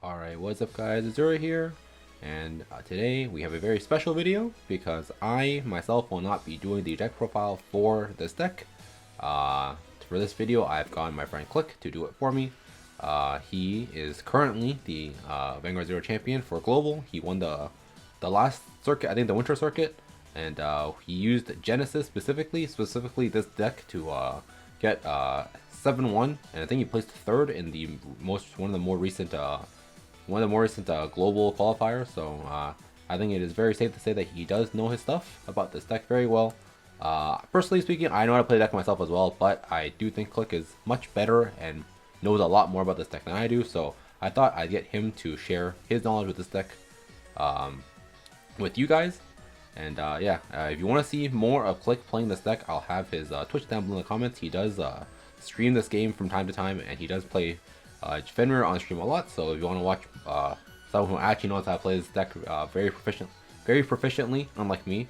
Alright, what's up guys, Azura here, and today we have a very special video because I myself will not be doing the deck profile for this deck. For this video I've gotten my friend Click to do it for me. He is currently the Vanguard 0 champion for Global. He won the last circuit, I think the winter circuit, and he used Genesis specifically this deck to get 7-1, and I think he placed third in the one of the more recent global qualifiers. So I think it is very safe to say that he does know his stuff about this deck very well. Personally speaking, I know how to play the deck myself as well, but I do think Click is much better and knows a lot more about this deck than I do. So I thought I'd get him to share his knowledge with this deck with you guys. And if you want to see more of Click playing this deck, I'll have his Twitch down below in the comments. He does stream this game from time to time, and he does play Fenrir on stream a lot. So if you want to watch someone who actually knows how to play this deck very proficiently, unlike me,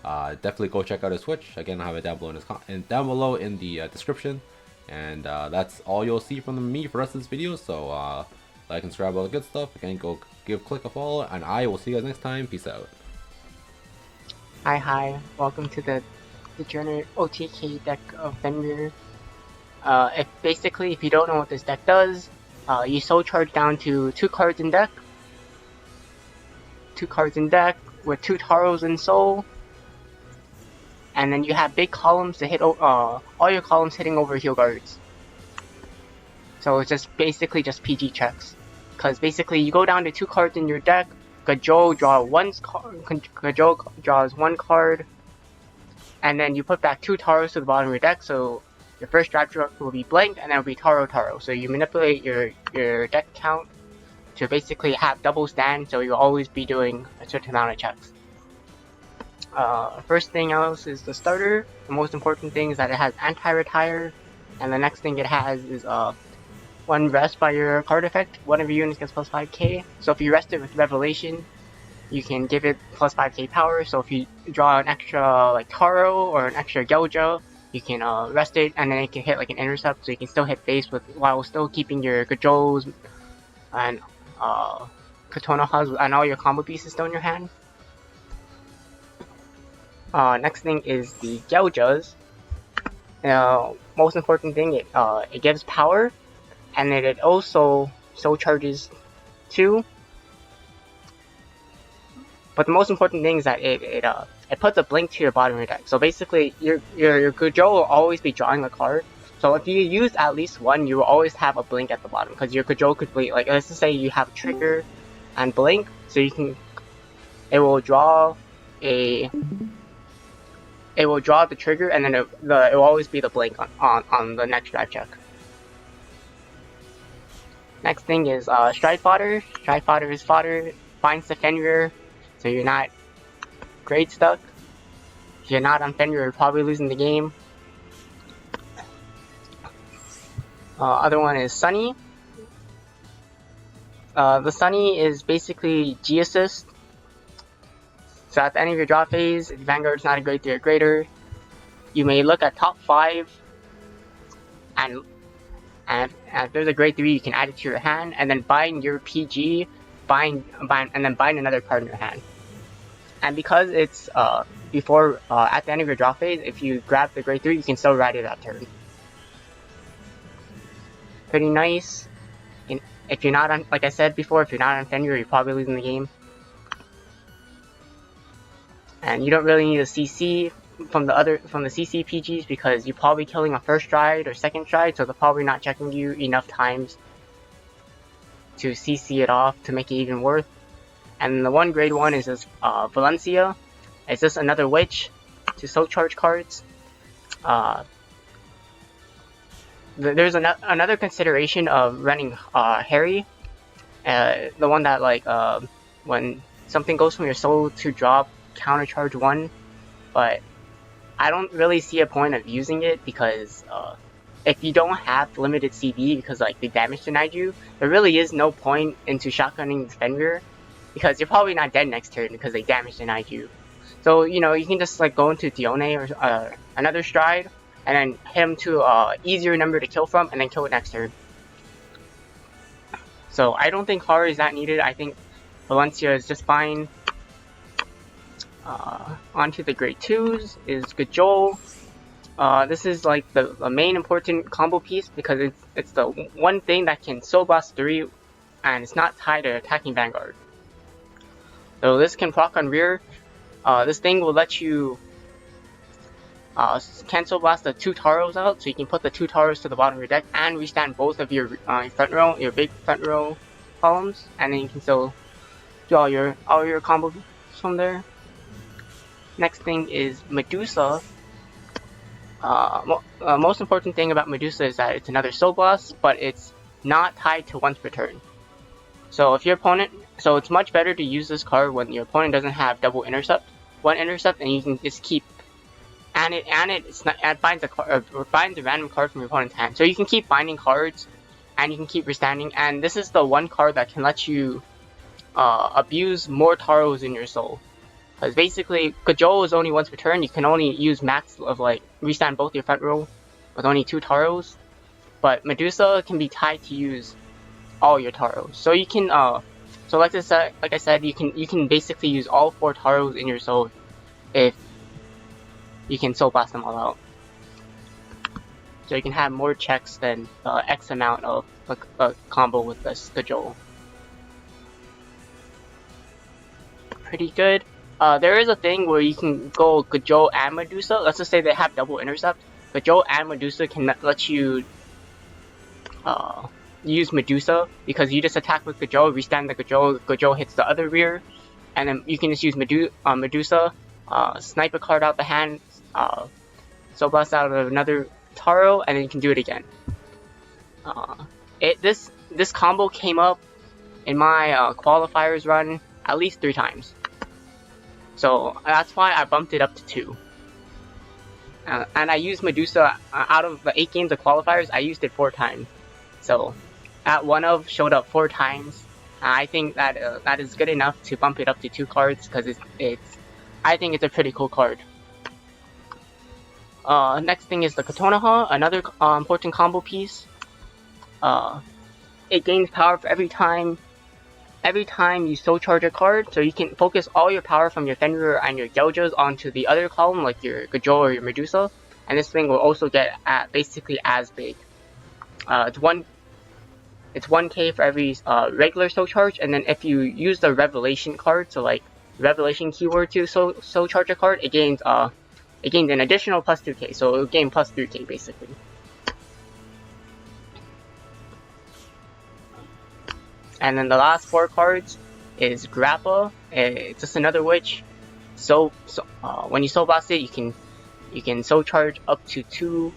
definitely go check out his Twitch. Again, I'll have it down below in the description. And that's all you'll see from me for the rest of this video. So like and subscribe, all the good stuff. Again, go give Click a follow, and I will see you guys next time. Peace out. Hi, welcome to the Degenerate OTK deck of Fenrir. If you don't know what this deck does, you soul charge down to 2 cards in deck. 2 cards in deck with 2 Taros in soul. And then you have big columns to hit, all your columns hitting over heal guards. So it's just basically just PG checks. Because basically you go down to 2 cards in your deck, Gajo draws 1 card, and then you put back 2 Taros to the bottom of your deck, so your first draft will be blank, and then it'll be Taro. So you manipulate your deck count to basically have double stand, so you'll always be doing a certain amount of checks. First thing else is the starter. The most important thing is that it has anti-retire, and the next thing it has is 1 rest by your card effect. One of your units gets plus 5k. So if you rest it with Revelation, you can give it plus 5k power. So if you draw an extra like Taro or an extra Gelja, you can rest it, and then it can hit like an intercept, so you can still hit base with while still keeping your Gajos and Katonohas and all your combo pieces still in your hand. Next thing is the Geljas. Most important thing, it gives power. And then it also soul charges 2. But the most important thing is that it puts a blink to your bottom of your deck. So basically, your Gujo will always be drawing a card. So if you use at least 1, you will always have a blink at the bottom, because your Gujo could be like, let's just say you have trigger and blink, so you can, it will draw the trigger, and then it will always be the blink on the next drive check. Next thing is Stride Fodder. Stride Fodder is fodder, finds the Fenrir, so you're not grade stuck. If you're not on Fenrir, you're probably losing the game. Other one is Sunny. The Sunny is basically G-Assist. So at the end of your draw phase, if Vanguard is not a grade 3 or greater, you may look at top 5 and if there's a grade 3, you can add it to your hand, and then bind your PG, and then bind another card in your hand. And because it's at the end of your draw phase, if you grab the grade 3, you can still ride it that turn. Pretty nice. And if you're not on, like I said before, if you're not on Fenrir, you're probably losing the game. And you don't really need a CC from the CC PGs, because you're probably killing a first stride or second stride, so they're probably not checking you enough times to CC it off to make it even worth. And the one grade 1 is just Valencia. It's just another witch to soul charge cards. There's another consideration of running Harry, the one that like when something goes from your soul to drop, counter charge 1, but I don't really see a point of using it, because if you don't have limited CD because like they damage denied you, there really is no point into shotgunning Fenrir, because you're probably not dead next turn because they damage denied you. So you know, you can just like go into Dione or another stride, and then hit him to easier number to kill from, and then kill it next turn. So I don't think horror is that needed. I think Valencia is just fine. Onto the grade 2s is Gajol. This is like the main important combo piece because it's the one thing that can Soul Blast 3 and it's not tied to attacking Vanguard. So this can proc on rear. This thing will let you cancel blast the 2 Taros out, so you can put the 2 Taros to the bottom of your deck and restand both of your front row, your big front row columns, and then you can still do all your combos from there. Next thing is Medusa. Most important thing about Medusa is that it's another Soul Blast, but it's not tied to once per turn. So if your opponent, so it's much better to use this card when your opponent doesn't have double intercept, one intercept, and you can just keep, and it finds a random card from your opponent's hand. So you can keep finding cards, and you can keep restanding. And this is the one card that can let you abuse more Taros in your soul. Because basically, Gajol is only once per turn. You can only use max of like restand both your front row with only 2 Taros. But Medusa can be tied to use all your Taros. So you can so like I said, you can basically use all 4 Taros in your soul if you can Soul Blast them all out. So you can have more checks than X amount of a combo with this Gajol. Pretty good. There is a thing where you can go Gajol and Medusa. Let's just say they have double intercept. Gajol and Medusa can let you use Medusa because you just attack with Gajol, restand the Gajol, Gajol hits the other rear, and then you can just use Medusa, snipe a card out the hand, Soul Blast out of another Taro, and then you can do it again. This combo came up in my qualifiers run at least 3 times. So that's why I bumped it up to 2. And I used Medusa out of the 8 games of qualifiers. I used it 4 times. So at 1 of showed up 4 times. I think that that is good enough to bump it up to 2 cards because I think it's a pretty cool card. Next thing is the Kotonoha, another important combo piece. It gains power for every time you soul charge a card, so you can focus all your power from your Fenrir and your Geljas onto the other column, like your Gajol or your Medusa, and this thing will also get basically as big. It's 1k for every regular soul charge, and then if you use the Revelation card, so like Revelation keyword to soul charge a card, it gains an additional plus 2k, so it'll gain plus 3k basically. And then the last 4 cards is Grappa. It's just another witch. So when you Soul Blast it, you can Soul Charge up to 2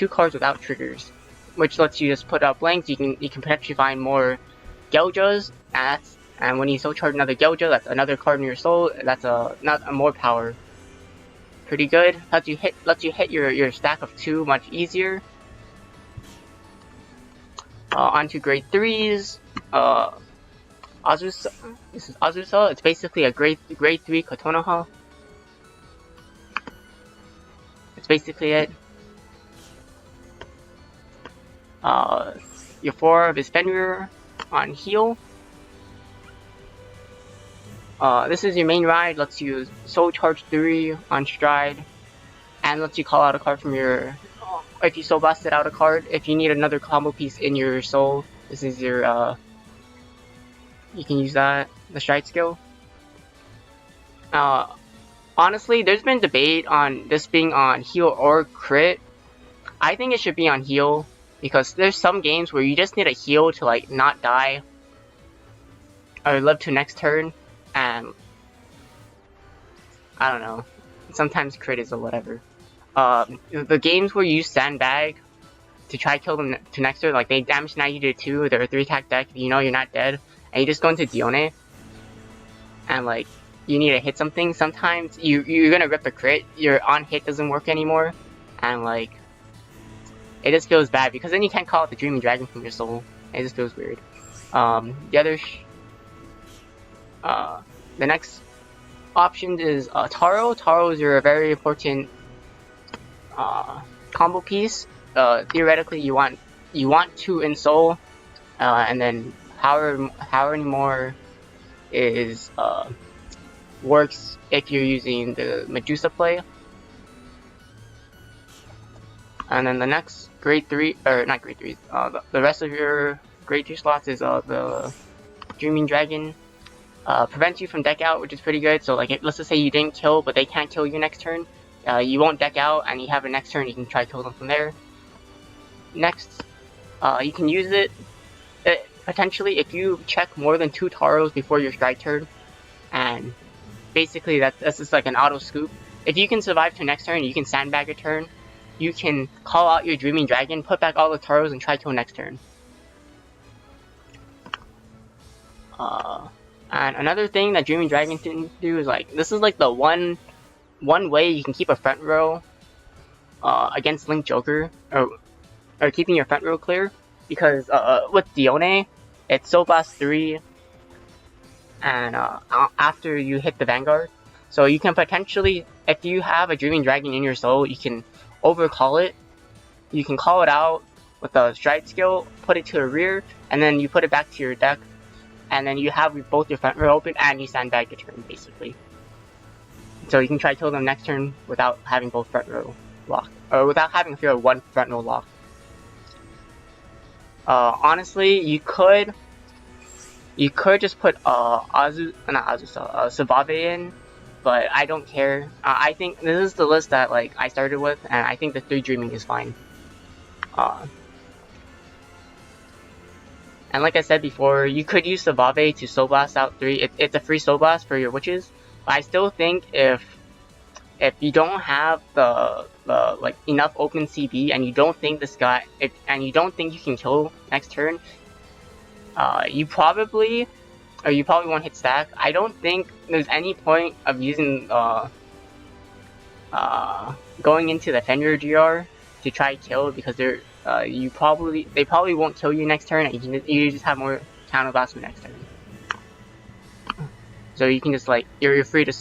cards without triggers, which lets you just put out blanks. You can potentially find more Geljas, and when you Soul Charge another Gelja, that's another card in your soul. That's more power. Pretty good. Lets you hit your stack of 2 much easier. Onto grade 3s, Azusa. This is Azusa. It's basically a grade 3 Kotonoha. That's basically it. Your 4 of is Fenrir on heal. This is your main ride. Lets you Soul Charge 3 on stride, and lets you call out a card from your. If you Soul Blasted out a card, if you need another combo piece in your soul, this is your, you can use that, the stride skill. Honestly, there's been debate on this being on heal or crit. I think it should be on heal, because there's some games where you just need a heal to, like, not die, or live to next turn, and, I don't know, sometimes crit is or whatever. The games where you use Sandbag to try to kill them to next turn, like they damage 90 to 2, they're a 3-attack deck, you know you're not dead, and you just go into Dione, and like, you need to hit something, sometimes you're gonna rip a crit, your on hit doesn't work anymore, and like, it just feels bad, because then you can't call out the Dreaming Dragon from your soul, it just feels weird. The next option is Taro. Taro is your very important combo piece. Theoretically, you want 2 in soul. and then power anymore is works if you're using the Medusa play. And then the next grade 3, or not grade 3, the rest of your grade 2 slots is the Dreaming Dragon. Prevents you from deck out, which is pretty good. So like, let's just say you didn't kill, but they can't kill you next turn. You won't deck out, and you have a next turn, you can try to kill them from there. Next, you can use it potentially if you check more than 2 Taros before your strike turn, and basically that's just like an auto scoop. If you can survive to next turn, you can sandbag a turn. You can call out your Dreaming Dragon, put back all the Taros, and try to kill next turn. And another thing that Dreaming Dragon can do is like, this is like the one way you can keep a front row against Link Joker, or keeping your front row clear, because with Dione, it's Soul Blast 3 and after you hit the Vanguard. So you can potentially, if you have a Dreaming Dragon in your soul, you can overcall it. You can call it out with a stride skill, put it to a rear, and then you put it back to your deck, and then you have both your front row open and you sandbag the turn, basically. So you can try to kill them next turn without having both front row locked, or without having fear of one front row locked. Honestly, you could just put Savave in, but I don't care. I think this is the list that like I started with, and I think the 3 Dreaming is fine. And like I said before, you could use Savave to Soul Blast out 3. It's a free Soul Blast for your witches. But I still think if you don't have the like enough open CB, and you don't think this guy, and you don't think you can kill next turn, you probably won't hit stack. I don't think there's any point of using going into the Fenrir GR to try kill, because they probably won't kill you next turn, and you just have more counter blast next turn. So you can just like, you're free to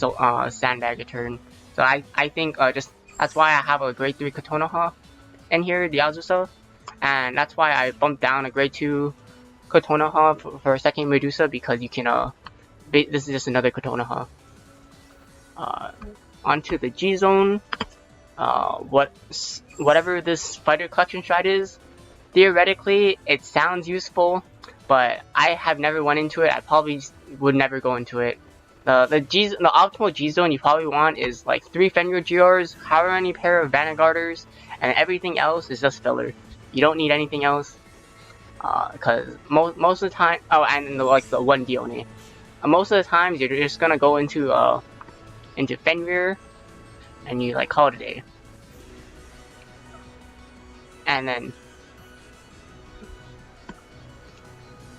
sandbag a turn. So I think just that's why I have a grade 3 Kotonoha in here, the Azusa, and that's why I bumped down a grade 2 Kotonoha for a second Medusa, because you can this is just another Kotonoha. Onto the G zone. Whatever this fighter collection strat is, theoretically it sounds useful, but I have never went into it. I probably would never go into it. The optimal G zone you probably want is like 3 Fenrir GRs, however many pair of Vanguarders, and everything else is just filler. You don't need anything else, because most of the time, and the 1 Dione. Most of the times you're just gonna go into Fenrir, and you like call it a day. And then,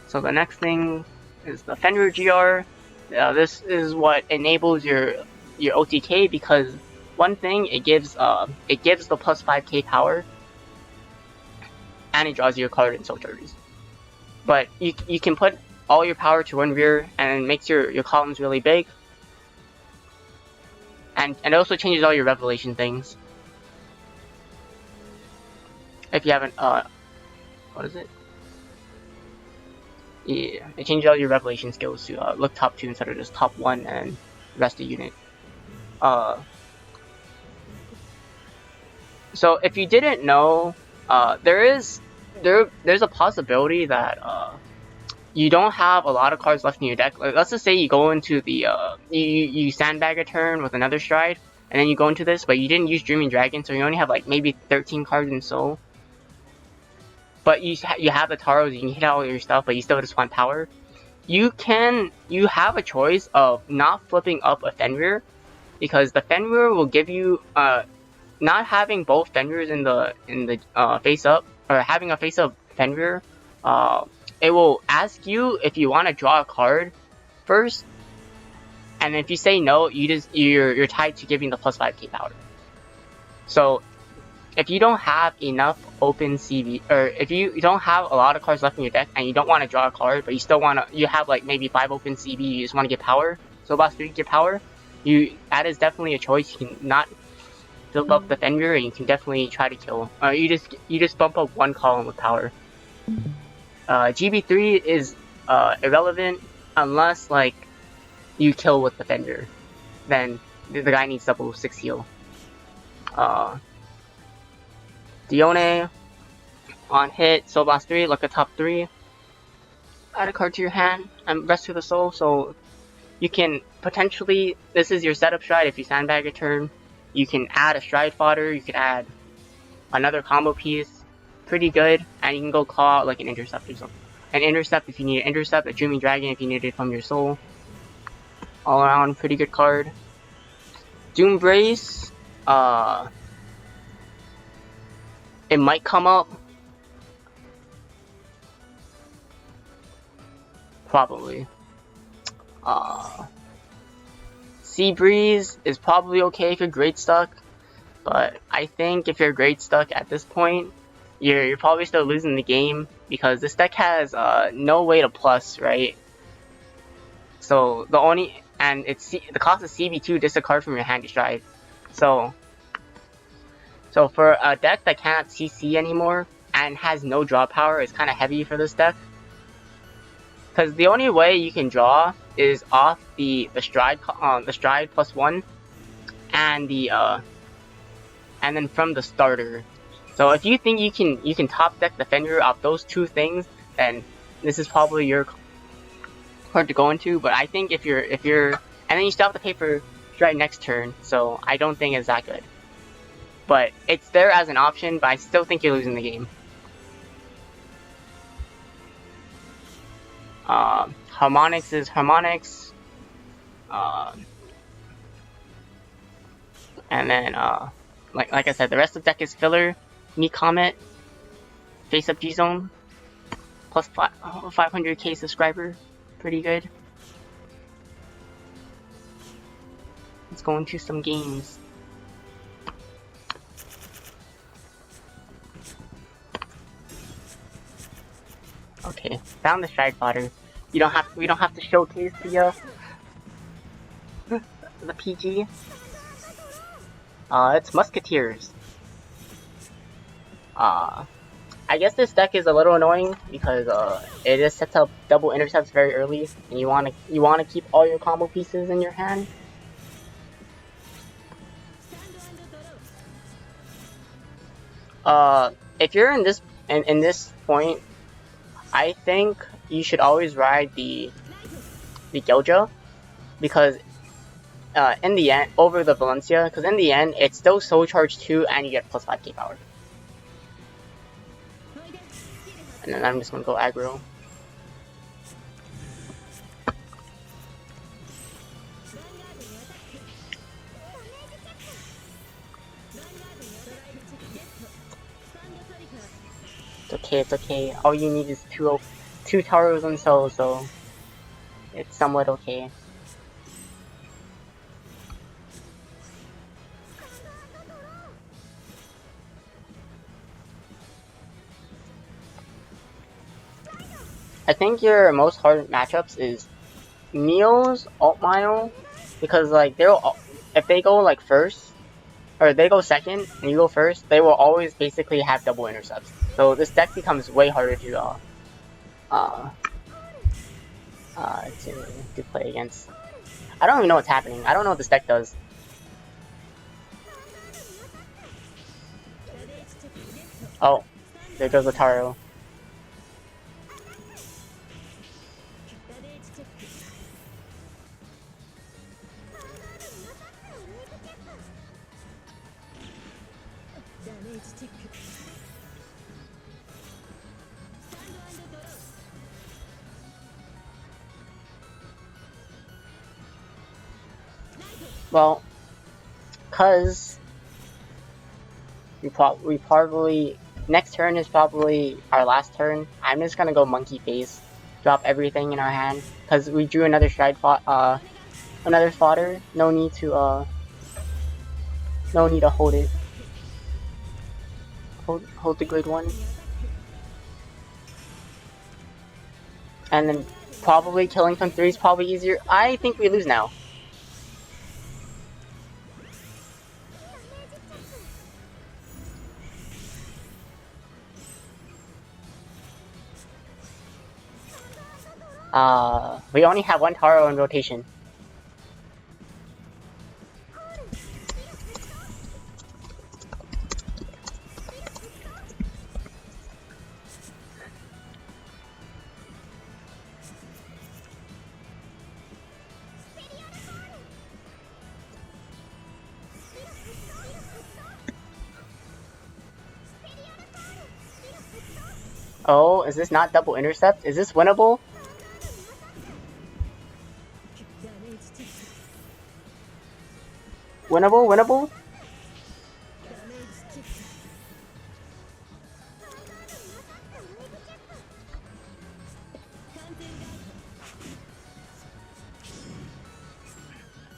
so the next thing is the Fenrir GR. This is what enables your OTK, because one thing, it gives the plus 5k power, and it draws you a card in Soul Charges. But you can put all your power to 1 rear, and it makes your columns really big, and it also changes all your revelation things. If you haven't, what is it? Yeah, it changes all your revelation skills to look top 2 instead of just top 1 and rest of unit. So if you didn't know, there's a possibility that you don't have a lot of cards left in your deck. Like, let's just say you go into the you sandbag a turn with another stride, and then you go into this, but you didn't use Dreaming Dragon, so you only have like maybe 13 cards in Soul. But you have the Taros, you can hit all your stuff, but you still just want power. You have a choice of not flipping up a Fenrir, because the Fenrir will give you not having both Fenrirs in the face up, or having a face up Fenrir. It will ask you if you want to draw a card first, and if you say no, you're tied to giving the plus 5k power. So if you don't have enough open CV, or if you don't have a lot of cards left in your deck and you don't want to draw a card, but you have like maybe 5 open CV, you just want to get power, so about 3 get power, that is definitely a choice. You can not fill up the Fenrir, and you can definitely try to kill. You just bump up 1 column with power. GB3 is irrelevant unless like you kill with the Fenrir. Then the guy needs double 6 heal. Dione on hit, Soul Blast 3, look at top 3. Add a card to your hand and rest to the soul, so you can potentially, this is your setup stride if you sandbag a turn. You can add a stride fodder, you can add another combo piece, pretty good, and you can go claw out like an intercept or something. An intercept if you need an intercept, a Dreaming Dragon if you need it from your soul. All around, pretty good card. Doom Brace, it might come up. Probably. Sea Breeze is probably okay if you're grade stuck, but I think if you're grade stuck at this point, you're probably still losing the game because this deck has no way to plus, right? So the only and it's the cost of CB2 just a card from your hand to stride. So for a deck that cannot CC anymore and has no draw power, it's kind of heavy for this deck. Because the only way you can draw is off the stride +1 and and then from the starter. So if you think you can top deck the Fenrir off those two things, then this is probably your card to go into. But I think if you're and then you still have to pay for stride next turn, so I don't think it's that good. But it's there as an option, but I still think you're losing the game. Harmonics is Harmonics. And then, like I said, the rest of the deck is filler. Me Comet, Face Up G-Zone, plus 500k subscriber. Pretty good. Let's go into some games. Okay, found the stride fodder. We don't have to showcase the PG. It's Musketeers. I guess this deck is a little annoying because it just sets up double intercepts very early, and you wanna keep all your combo pieces in your hand. If you're in this point, I think you should always ride the Gilja, because in the end, over the Valencia, because in the end, it's still Soul Charge 2 and you get plus 5k power. And then I'm just gonna go aggro. It's okay. All you need is two towers and so it's somewhat okay. I think your most hard matchups is Neo's Altmile, because like if they go like first, or they go second and you go first, they will always basically have double intercepts. So this deck becomes way harder to play against. I don't even know what's happening. I don't know what this deck does. Oh, there goes Lataro. Well, cause we probably next turn is probably our last turn. I'm just gonna go monkey face, drop everything in our hand, cause we drew another stride another fodder. No need to hold it. Hold the grade 1, and then probably killing from 3 is probably easier. I think we lose now. We only have one Taro in rotation. Oh, is this not double intercept? Is this winnable? Winnable, winnable?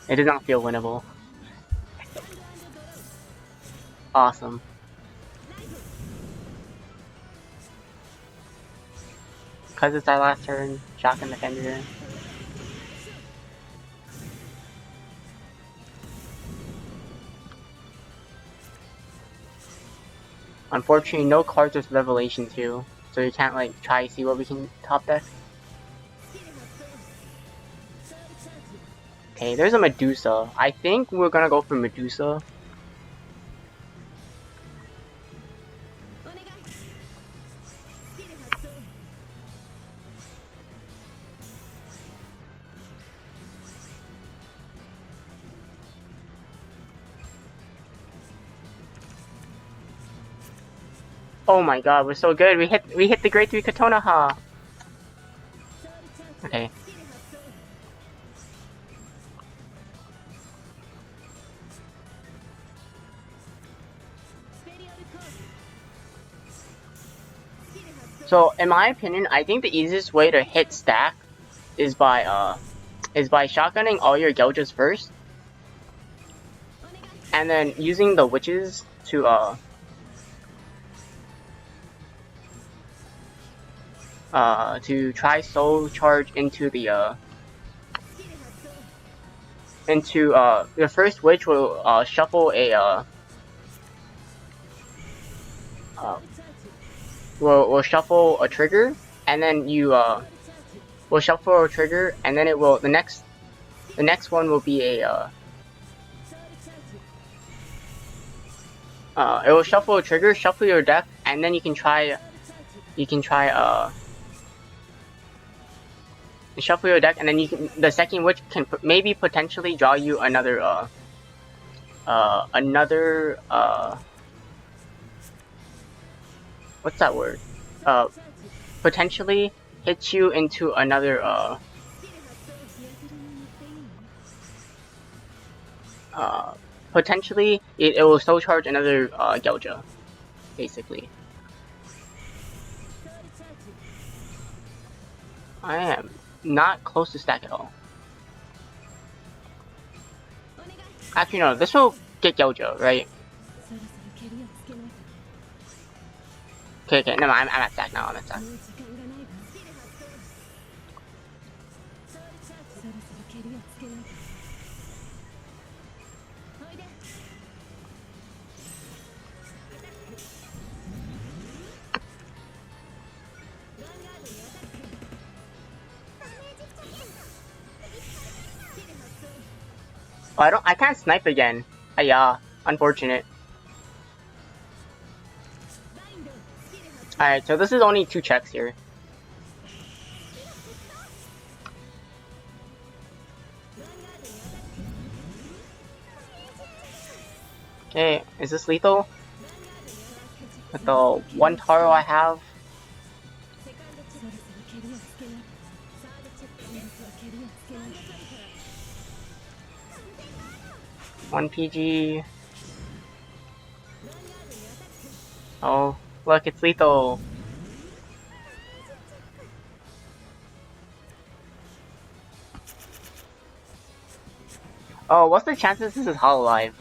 It does not feel winnable. Awesome. Because it's our last turn, shock and the Fenrir. Unfortunately, no cards with Revelation 2, so you can't like try to see what we can top deck. Okay, there's a Medusa. I think we're gonna go for Medusa. Oh my god, we're so good. We hit the grade 3 Kotonoha. Okay. So in my opinion, I think the easiest way to hit stack is by shotgunning all your Geljas first, and then using the witches to try soul charge into the the first witch will shuffle a will shuffle a trigger, and then you will shuffle a trigger, and then it will the next one will be a it will shuffle a trigger, shuffle your deck, and then you can try shuffle your deck, and then the second witch can maybe potentially draw you another what's that word? Potentially hit you into another potentially it will soul charge another Gelja, basically. I am not close to stack at all. Actually no, this will get Gelja, right? Okay, no, I'm at stack now, I'm at stack. Oh, I can't snipe again. Yeah, unfortunate. Alright, so this is only 2 checks here. Okay, is this lethal? With the 1 Taro I have? One PG. Oh, look, it's lethal. Oh, what's the chances this is Hololive?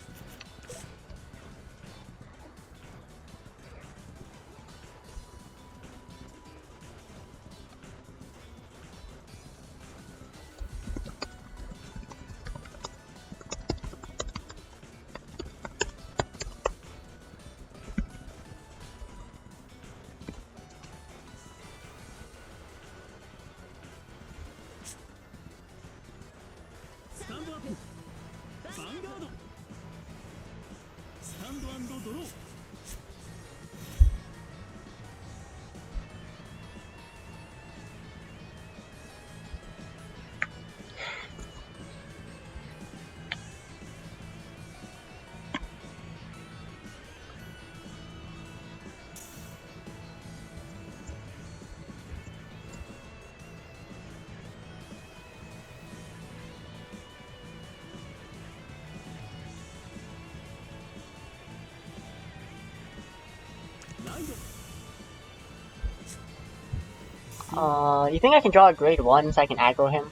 You think I can draw a grade 1 so I can aggro him?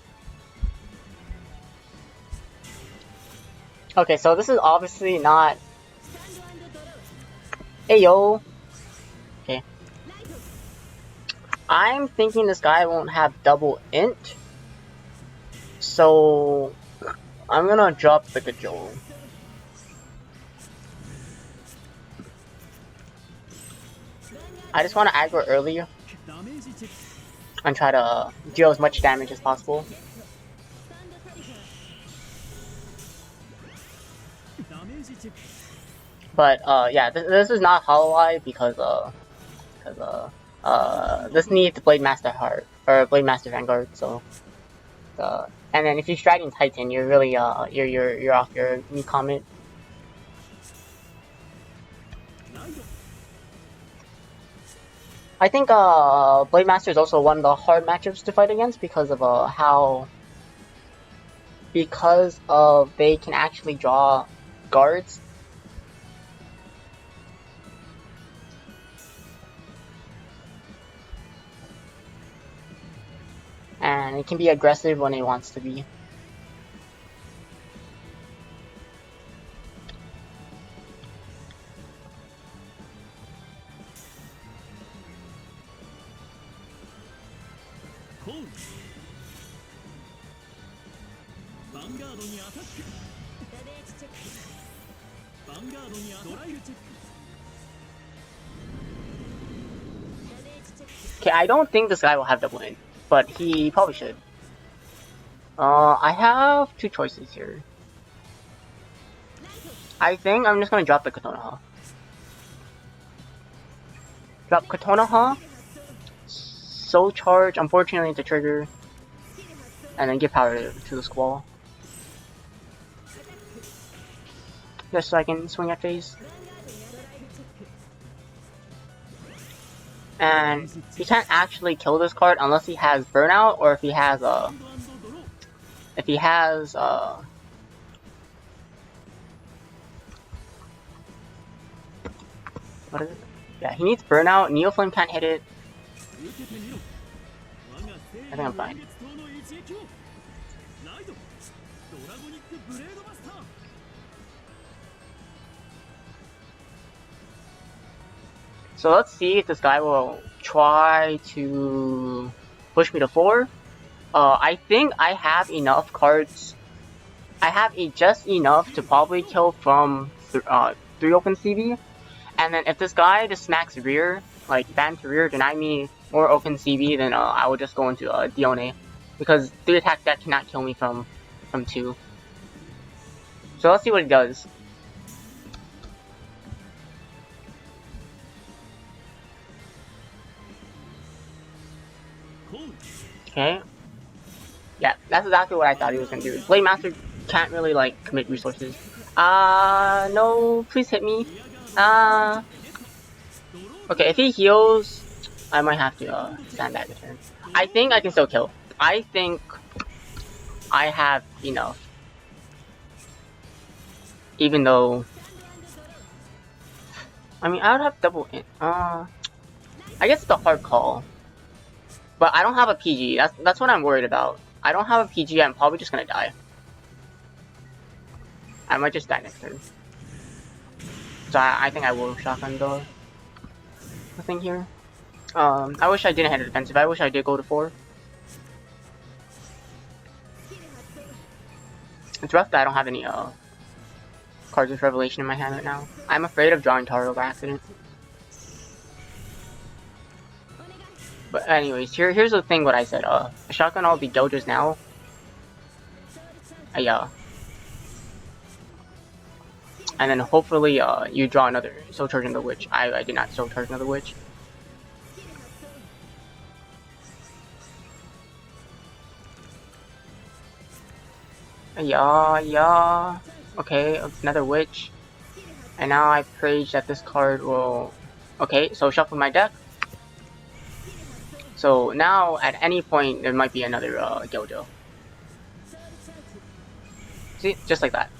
Okay, so this is obviously not... Hey yo! Okay. I'm thinking this guy won't have double int. So... I'm gonna drop the Cajole. I just want to aggro early and try to deal as much damage as possible. But yeah, this is not Hollow Eye because this needs Blademaster Heart or Blademaster Vanguard. So, and then if you're striding Titan, you're really you're off your new comment. I think Blademaster is also one of the hard matchups to fight against because of they can actually draw guards. And it can be aggressive when it wants to be. Okay, I don't think this guy will have double int, but he probably should. I have two choices here. I think I'm just gonna drop the Konoha. Drop Konoha, Soul Charge, unfortunately it's a trigger, and then give power to the Squall. Just so I can swing at phase. And he can't actually kill this card unless he has Burnout or if he has what is it? Yeah, he needs Burnout. Neoflame can't hit it. I think I'm fine. So let's see if this guy will try to push me to 4. I think I have enough cards. I have just enough to probably kill from 3 open CV. And then if this guy just smacks rear, like ban to rear, deny me more open CV, then I will just go into Dione. Because 3 attack that cannot kill me from 2. So let's see what he does. Okay. Yeah, that's exactly what I thought he was gonna do. Blademaster can't really like commit resources. No, please hit me. Okay, if he heals, I might have to stand back a turn. I think I can still kill. I think I have enough. Even though, I mean, I would have double in. I guess it's a hard call. But I don't have a PG. That's what I'm worried about. I don't have a PG. I'm probably just gonna die. I might just die next turn. So I think I will shotgun the thing here. I wish I didn't have a defensive. I wish I did go to 4. It's rough that I don't have any cards with Revelation in my hand right now. I'm afraid of drawing Taro by accident. But anyways, here's the thing what I said. Shotgun all the dojos now. Yeah. and then hopefully you draw another Soul Charge another Witch. I did not Soul Charge another Witch. Yeah. Okay, another Witch. And now I prayed that this card will... Okay, so shuffle my deck. So now, at any point, there might be another Gyojo. See? Just like that.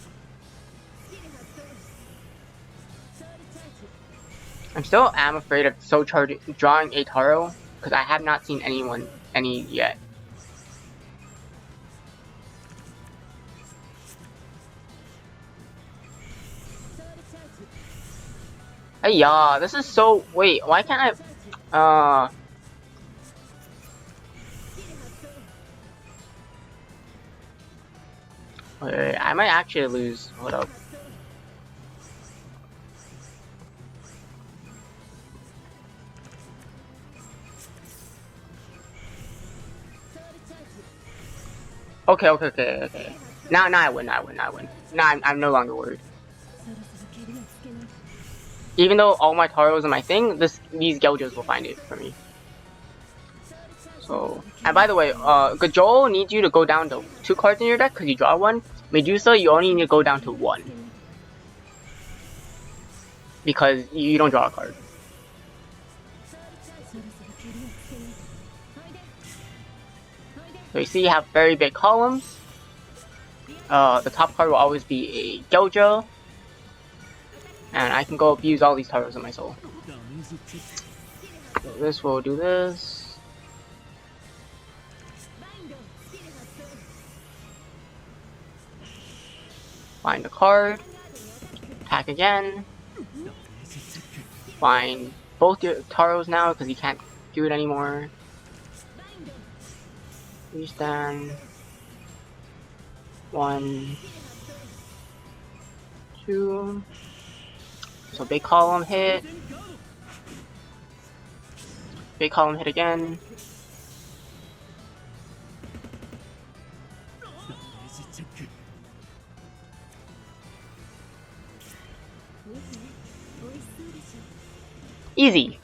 I'm still afraid of Soul Charge drawing a Taro, because I have not seen any yet. Hey, yeah, this is so... Wait, why can't I... Wait, I might actually lose. Hold up. Okay. Now I win. Now I'm no longer worried. Even though all my Taros are my thing, these Gyojos will find it for me. So, and by the way, Gajol needs you to go down to 2 cards in your deck because you draw 1. Medusa, you only need to go down to 1. Because you don't draw a card. So you see you have very big columns. The top card will always be a Gyojo. And I can go abuse all these Taros in my soul. So this will do this. Find a card. Attack again. Find both your Taros now because you can't do it anymore. Restand. 1, 2. So big column hit. Big column hit again. Easy.